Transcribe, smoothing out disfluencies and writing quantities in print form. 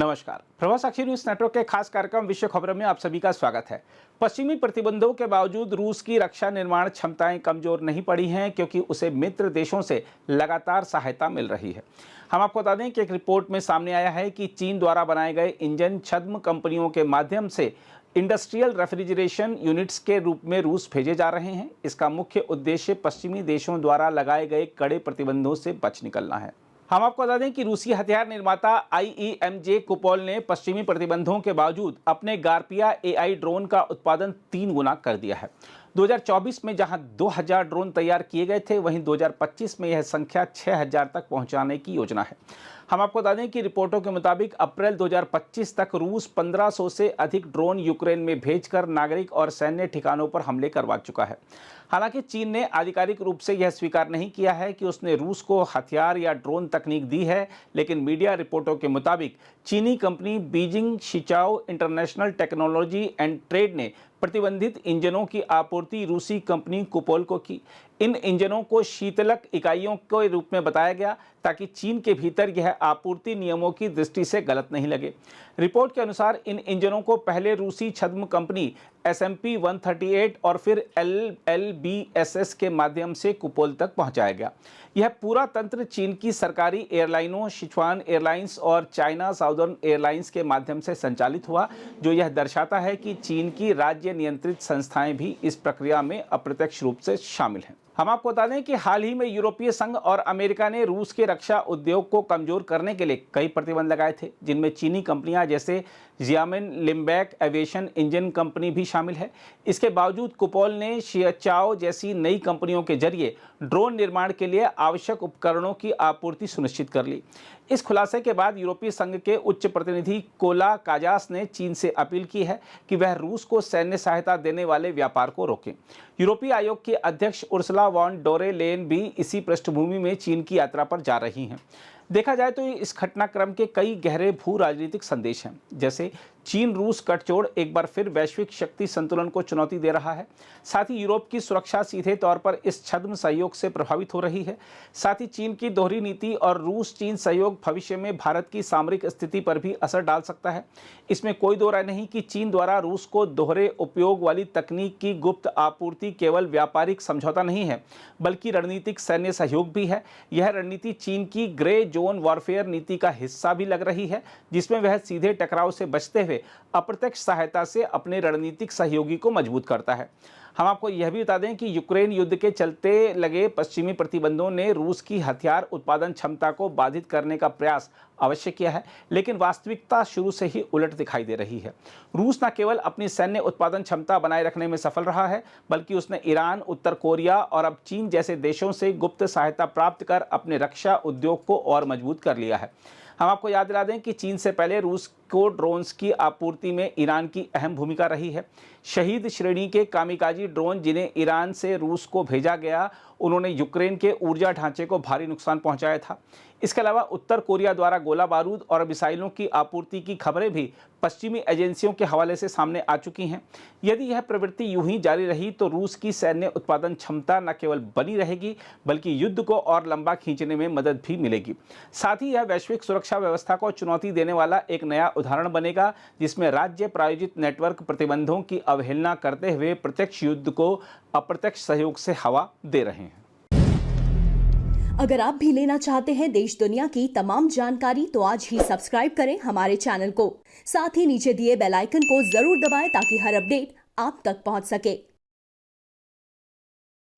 नमस्कार। प्रभा साक्षी news network के खास कार्यक्रम विश्व खबरों में आप सभी का स्वागत है। पश्चिमी प्रतिबंधों के बावजूद रूस की रक्षा निर्माण क्षमताएं कमजोर नहीं पड़ी हैं, क्योंकि उसे मित्र देशों से लगातार सहायता मिल रही है। हम आपको बता दें कि एक रिपोर्ट में सामने आया है कि चीन द्वारा बनाए गए इंजन छद्म कंपनियों के माध्यम से इंडस्ट्रियल रेफ्रिजरेशन यूनिट्स के रूप में रूस भेजे जा रहे हैं। इसका मुख्य उद्देश्य पश्चिमी देशों द्वारा लगाए गए कड़े प्रतिबंधों से बच निकलना है। हम आपको बता दें कि रूसी हथियार निर्माता IEMJ कुपोल ने पश्चिमी प्रतिबंधों के बावजूद अपने गार्पिया AI ड्रोन का उत्पादन 3 गुना कर दिया है। 2024 में जहां 2000 ड्रोन तैयार किए गए थे, वहीं 2025 में यह संख्या 6000 तक पहुंचाने की योजना है। हम आपको बता दें कि रिपोर्टों के मुताबिक अप्रैल 2025 तक रूस 1500 से अधिक ड्रोन यूक्रेन में भेजकर नागरिक और सैन्य ठिकानों पर हमले करवा चुका है। हालांकि चीन ने आधिकारिक रूप से यह स्वीकार नहीं किया है कि उसने रूस को हथियार या ड्रोन तकनीक दी है, लेकिन मीडिया रिपोर्टों के मुताबिक चीनी company Beijing Shichao international technology and trade ने प्रतिबंधित इंजनों की आपूर्ति रूसी कंपनी कुपोल को की। इन इंजनों को शीतलक इकाइयों के रूप में बताया गया ताकि चीन के भीतर यह आपूर्ति नियमों की दृष्टि से गलत नहीं लगे। रिपोर्ट के अनुसार इन इंजनों को पहले रूसी छद्म कंपनी SMP 138 और फिर LLBSS के माध्यम से कुपोल तक पहुंचाया गया। यह पूरा तंत्र चीन की सरकारी एयरलाइनों सिचुआन एयरलाइंस और चाइना साउदर्न एयरलाइंस के माध्यम से संचालित हुआ, जो यह दर्शाता है कि चीन की राज्य नियंत्रित संस्थाएं भी इस प्रक्रिया में अप्रत्यक्ष रूप से शामिल हैं। हम आपको बता दें कि हाल ही में यूरोपीय संघ और अमेरिका ने रूस के रक्षा उद्योग को कमजोर करने के लिए कई प्रतिबंध लगाए थे, जिनमें चीनी कंपनियां जैसे जियामिन लिम्बैक एविएशन इंजन कंपनी भी शामिल है। इसके बावजूद कुपोल ने शियाचाओ जैसी नई कंपनियों के जरिए ड्रोन निर्माण के लिए आवश्यक उपकरणों की आपूर्ति सुनिश्चित कर ली। इस खुलासे के बाद यूरोपीय संघ के उच्च प्रतिनिधि कोला काजास ने चीन से अपील की है कि वह रूस को सैन्य सहायता देने वाले व्यापार को रोकें। यूरोपीय आयोग की अध्यक्ष उर्सुला वॉन डोरे लेन भी इसी पृष्ठभूमि में चीन की यात्रा पर जा रही हैं। देखा जाए तो इस घटनाक्रम के कई गहरे भू राजनीतिक संदेश हैं, जैसे चीन रूस गठजोड़ एक बार फिर वैश्विक शक्ति संतुलन को चुनौती दे रहा है। साथ ही यूरोप की सुरक्षा सीधे तौर पर इस छद्म सहयोग से प्रभावित हो रही है। साथ ही चीन की दोहरी नीति और रूस चीन सहयोग भविष्य में भारत की सामरिक स्थिति पर भी असर डाल सकता है। इसमें कोई दो राय नहीं कि चीन द्वारा रूस को दोहरे उपयोग वाली तकनीक की गुप्त आपूर्ति केवल व्यापारिक समझौता नहीं है, बल्कि रणनीतिक सैन्य सहयोग भी है। यह रणनीति चीन की ग्रे जोन वॉरफेयर नीति का हिस्सा भी लग रही है, जिसमें वह सीधे टकराव से बचते हुए अप्रत्यक्ष सहायता से अपने रणनीतिक सहयोगी को मजबूत करता है। हम आपको यह भी बता दें कि यूक्रेन युद्ध के चलते लगे पश्चिमी प्रतिबंधों ने रूस की हथियार उत्पादन क्षमता को बाधित करने का प्रयास अवश्य किया है, लेकिन वास्तविकता शुरू से ही उलट दिखाई दे रही है। रूस न केवल अपनी सैन्य उत्पादन क्षमता बनाए रखने में सफल रहा है, बल्कि उसने ईरान, उत्तर कोरिया और अब चीन जैसे देशों से गुप्त सहायता प्राप्त कर अपने रक्षा उद्योग को और मजबूत कर लिया है। हम आपको याद दिला दें कि चीन से पहले रूस को ड्रोन्स की आपूर्ति में ईरान की अहम भूमिका रही है। शहीद श्रेणी के कामिकाजी ड्रोन जिन्हें ईरान से रूस को भेजा गया, उन्होंने यूक्रेन के ऊर्जा ढांचे को भारी नुकसान पहुंचाया था। इसके अलावा उत्तर कोरिया द्वारा गोला बारूद और मिसाइलों की आपूर्ति की खबरें भी पश्चिमी एजेंसियों के हवाले से सामने आ चुकी हैं। यदि यह प्रवृत्ति यूं ही जारी रही तो रूस की सैन्य उत्पादन क्षमता न केवल बनी रहेगी, बल्कि युद्ध को और लंबा खींचने में मदद भी मिलेगी। साथ ही यह वैश्विक सुरक्षा व्यवस्था को चुनौती देने वाला एक नया उदाहरण बनेगा, जिसमें राज्य प्रायोजित नेटवर्क प्रतिबंधों की अवहेलना करते हुए प्रत्यक्ष युद्ध को अप्रत्यक्ष सहयोग से हवा दे रहे हैं। अगर आप भी लेना चाहते हैं देश दुनिया की तमाम जानकारी, तो आज ही सब्सक्राइब करें हमारे चैनल को। साथ ही नीचे दिए बेल आइकन को जरूर दबाएं ताकि हर अपडेट आप तक पहुंच सके।